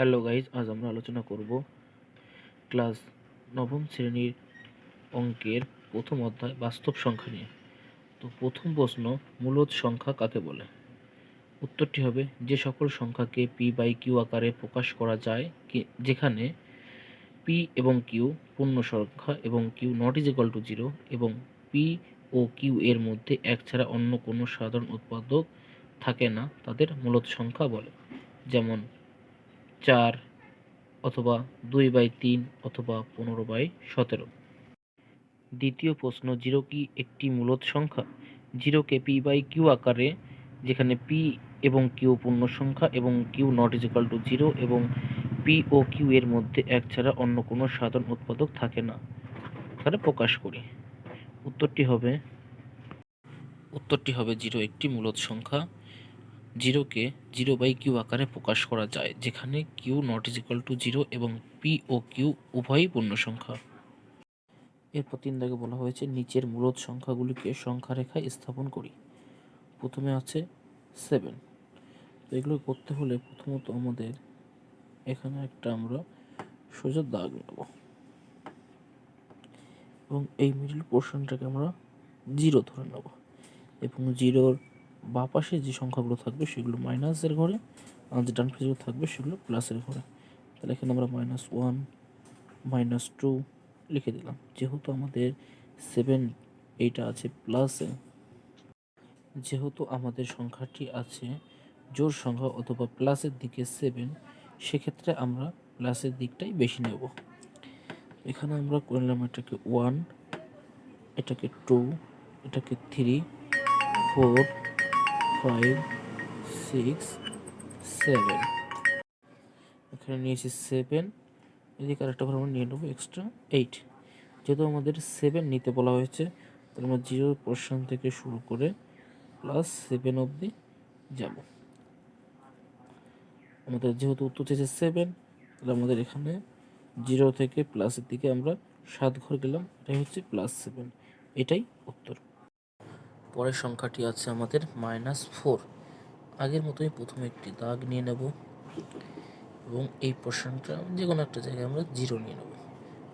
Hello guys, আজ আমরা আলোচনা করব ক্লাস নবম শ্রেণীর অঙ্কের প্রথম অধ্যায় বাস্তব সংখ্যা নিয়ে। তো প্রথম প্রশ্ন, মূলদ সংখ্যা কাকে বলে? উত্তরটি হবে যে সকল সংখ্যাকে পি বাই কিউ আকারে প্রকাশ করা যায় যেখানে পি এবং কিউ পূর্ণ সংখ্যা এবং Q not is equal to zero এবং পি ও কিউ এর মধ্যে এক ছাড়া অন্য কোনো সাধারণ উৎপাদক থাকে না, তাদের মূলদ সংখ্যা বলে। যেমন 4 অথবা 2/3 অথবা 15/17। দ্বিতীয় প্রশ্ন, 0 কি একটি মূলদ সংখ্যা? 0কে পি বাই কিউ আকারে যেখানে পি এবং কিউ পূর্ণ সংখ্যা এবং Q not is equal to zero এবং পি ও কিউ এর মধ্যে এক ছাড়া অন্য কোনো সাধারণ উৎপাদক থাকে না আকারে প্রকাশ করি। উত্তরটি হবে 0 একটি মূলদ সংখ্যা। 0কে 0/কিউ আকারে প্রকাশ করা যায় যেখানে Q not is equal to zero এবং পি ও কিউ উভয়ই পূর্ণ সংখ্যা। এরপর 3 দাগে বলা হয়েছে নিচের মূলদ সংখ্যাগুলিকে সংখ্যা রেখায় স্থাপন করি। প্রথমে আছে 7। তো এগুলো করতে হলে প্রথমত আমাদের এখানে একটা আমরা সোজা দাগ নেব এবং এই মিডল পোর্শনটাকে আমরা 0 ধরে নেব এবং 0-র বাঁ পাশে যে সংখ্যাগুলো থাকবে সেগুলো মাইনাসের ঘরে আর যে ডান পাশে যেগুলো থাকবে সেগুলো প্লাসের ঘরে। তাহলে এখানে আমরা -1 -2 লিখে দিলাম। যেহেতু আমাদের 7 এইটা আছে প্লাসে, যেহেতু আমাদের সংখ্যাটি আছে জোড় সংখ্যা অথবা প্লাসের দিকে 7, সেক্ষেত্রে আমরা প্লাসের দিকটাই বেশি নেব। এখানে আমরা করলাম এটাকে 1, এটাকে 2, এটাকে 3, 4, 5, 6, 7। এখানে নিয়েছি 7, এদিকে আরেকটা ঘর আমরা নিয়ে নেবো এক্সট্রা 8। যেহেতু আমাদের 7 নিতে বলা হয়েছে, তাহলে আমরা 0 পোর্শন থেকে শুরু করে +7 অবধি যাব। আমাদের যেহেতু উত্তর চেয়েছে 7, তাহলে আমাদের এখানে 0 থেকে প্লাসের দিকে আমরা 7 ঘর গেলাম, এটাই হচ্ছে +7, এটাই উত্তর। পরের সংখ্যাটি আছে আমাদের -4। আগের মতোই প্রথমে একটি দাগ নিয়ে নেব এবং এই পোর্শনটা যে কোনো একটা জায়গায় আমরা 0 নিয়ে নেব,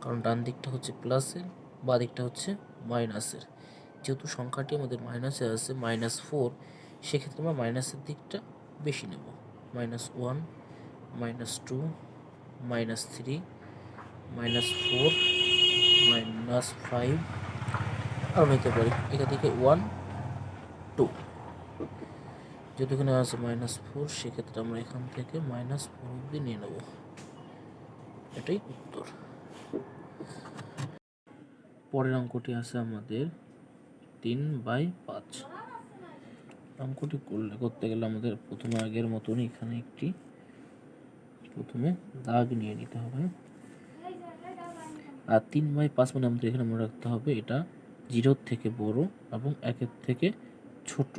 কারণ ডান দিকটা হচ্ছে প্লাসের, বাঁ দিকটা হচ্ছে মাইনাসের। যেহেতু সংখ্যাটি আমাদের মাইনাসে আছে -4, সেক্ষেত্রে আমরা মাইনাসের দিকটা বেশি নেব। -1, -2, -3, -4, -5 আরও নিতে পারি। এখান থেকে 1, 2। যেহেতু এখানে আছে -4, সেক্ষেত্রে আমরা এখান থেকে -4 অবধি নিয়ে নেব, এটাই উত্তর। পরের অঙ্কটি আছে আমাদের 3/5। অঙ্কটি করতে গেলে আমাদের প্রথমে আগের মতন এখানে একটি প্রথমে দাগ নিয়ে নিতে হবে। আর 3/5 মানে আমাদের এখানে মনে রাখতে হবে এটা 0-র থেকে বড় এবং 1-এর থেকে ছোট।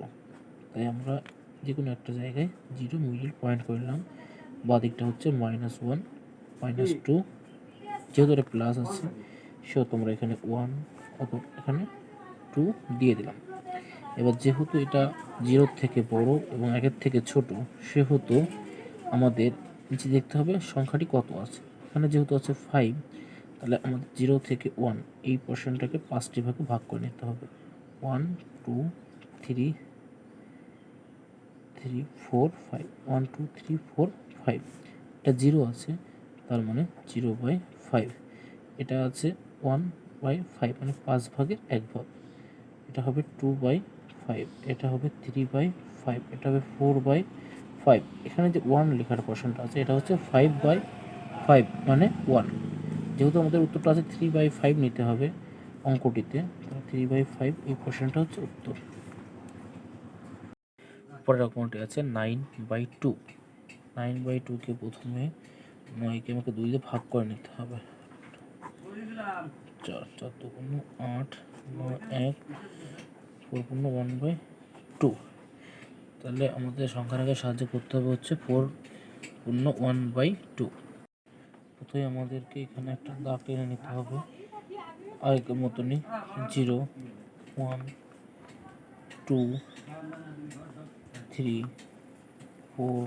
তাই আমরা যে কোনো একটা জায়গায় 0 মিডল পয়েন্ট করলাম। বাঁ দিকটা হচ্ছে -1, -2, যেহেতু এটা প্লাস আছে সেহেতু আমরা এখানে 1 অথবা এখানে 2 দিয়ে দিলাম। এবার যেহেতু এটা 0-র থেকে বড় এবং 1-এর থেকে ছোট, সেহেতু আমাদের নিচে দেখতে হবে সংখ্যাটি কত আছে। এখানে যেহেতু আছে 5, তাহলে আমাদের 0 থেকে 1 এই পোর্শনটাকে 5টি ভাগে ভাগ করে নিতে হবে। 1, 2, 3, 4, 5, 1, 2, 3, 4, 5। এটা 0 আছে, তার মানে 0/5। এটা আছে 1/5 মানে 5 ভাগের 1 ভাগ। এটা হবে 2/5, এটা হবে 3/5, এটা হবে 4/5। এখানে যে 1 লেখার পোর্শনটা আছে এটা হচ্ছে 5/5 মানে 1। যেহেতু আমাদের উত্তরটা আছে 3/5 নিতে হবে অঙ্কটিতে, তাহলে 3/5 এই পোর্শনটা হচ্ছে উত্তর। পরের অঙ্কটি আছে 9/2। 9/2কে প্রথমে 9কে আমাকে 2 দিয়ে ভাগ করে নিতে হবে। 4, 4 2 8, 9, 1, 4 1/2। তাহলে আমাদের সংখ্যা রেখায় সাহায্য করতে হবে হচ্ছে 4 1/2। প্রথমে আমাদেরকে এখানে একটা দাগ টেনে নিতে হবে আগের মতনই। 0, 1, 2, 3, 4,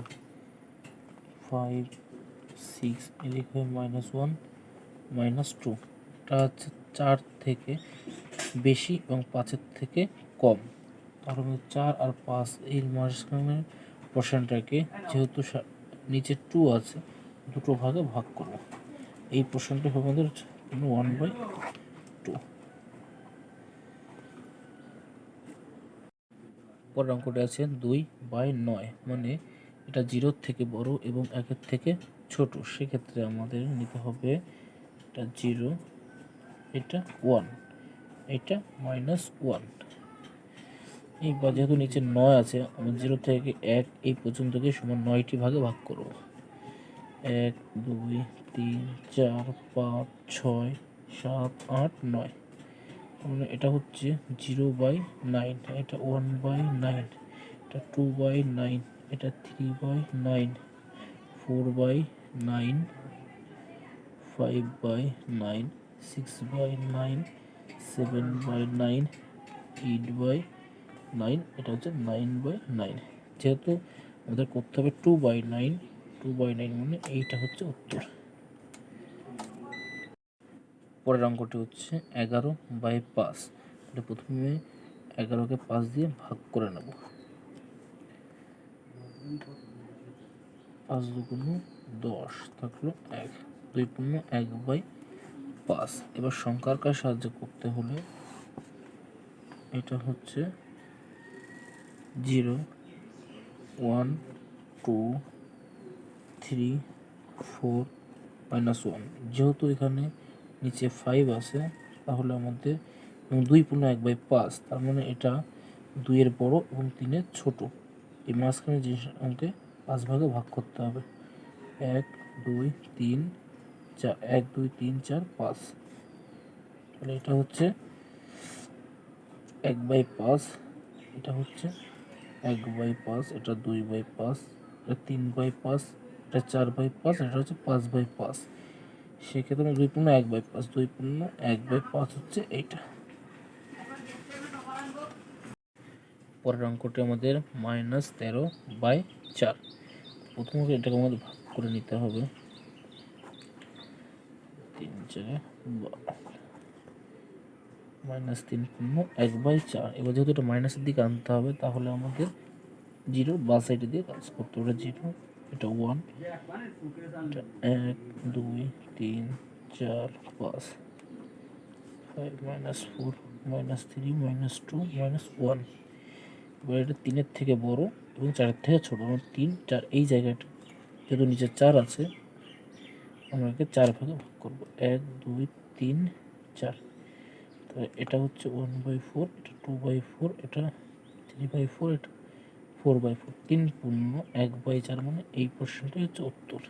5, 6, এদিকে হবে -1 -2। এটা হচ্ছে 4 থেকে বেশি এবং 5-এর থেকে কম। তাহলে আমাদের 4 আর 5 এর মাঝখানের পোর্শনটাকে যেহেতু নিচে 2 আছে, দুটো ভাগে ভাগ করব। এই পোর্শনটা হবে আমাদের 1/2। পরের অঙ্কটা আছে 2/9, মানে এটা 0-এর থেকে বড় এবং 1-এর থেকে ছোট। সেক্ষেত্রে আমাদের নিতে হবে এটা 0, এটা 1, এটা -1। এইবার যেহেতু নিচে 9 আছে, আমরা 0 থেকে 1 এই পর্যন্তকে সমান 9টি ভাগে ভাগ করব। 1, 2, 3, 4, 5, 6, 7, 8, 9। মানে এটা হচ্ছে 0/9, এটা 1/9, এটা 2/9, এটা 3/9, 4/9, 5/9, 6/9, 7/9, 8/9, এটা হচ্ছে 9/9। যেহেতু আমাদের করতে হবে 2/9, 2/9 মানে এইটা হচ্ছে উত্তর। পরের অঙ্কটি হচ্ছে 11/5। এটা প্রথমে 11কে 5 দিয়ে ভাগ করে নেব। 5 দুগুণ 10 থাকলো 1, 2 পূর্ণ 1/5। এবার সংখ্যার কাজ সাহায্য করতে হলে এটা হচ্ছে 0, 1, 2, 3, 4, -1। যেহেতু এখানে নিচে 5 আছে, তাহলে আমাদের 2 পূর্ণ 1/5, তার মানে এটা 2 এর বড় এবং 3 এর ছোট। এই মাঝখানে জিনিসটাকে 5 ভাগে ভাগ করতে হবে। 1, 2, 3, 4, 1, 2, 3, 4, 5। তাহলে এটা হচ্ছে 1/5, এটা হচ্ছে 1/5, এটা 2/5, এটা 3/5, এটা 4/5, এটা হচ্ছে 5/5। সেক্ষেত্রে 2 পূর্ণ 1/5, 2 পূর্ণ 1/5 হচ্ছে এইটা। পরের অঙ্কটি আমাদের -13/4। প্রথমত এটাকে আমাদের ভাগ করে নিতে হবে। 3, 4, -3 পূর্ণ 1/4। এবার যেহেতু এটা মাইনাসের দিকে আনতে হবে, তাহলে আমাদের 0 বা সাইডে দিয়ে কাজ করতে হবে। 0, এটা 1, এটা 1, 2, 3, 4, 5, 5, -4, -3, -2, -1। এবার এটা 3-এর থেকে বড় এবং 4-এর থেকে ছোট। আমরা 3, 4 এই জায়গাটা, যেহেতু নিচে 4 আছে, আমরা একে 4 ভাগে ভাগ করবো। 1, 2, 3, 4। তো এটা হচ্ছে 1/4, এটা 2/4, এটা 3/4, এটা 4/4। 3 পূর্ণ 1/4 মানে এই পোর্শনটাই হচ্ছে উত্তর।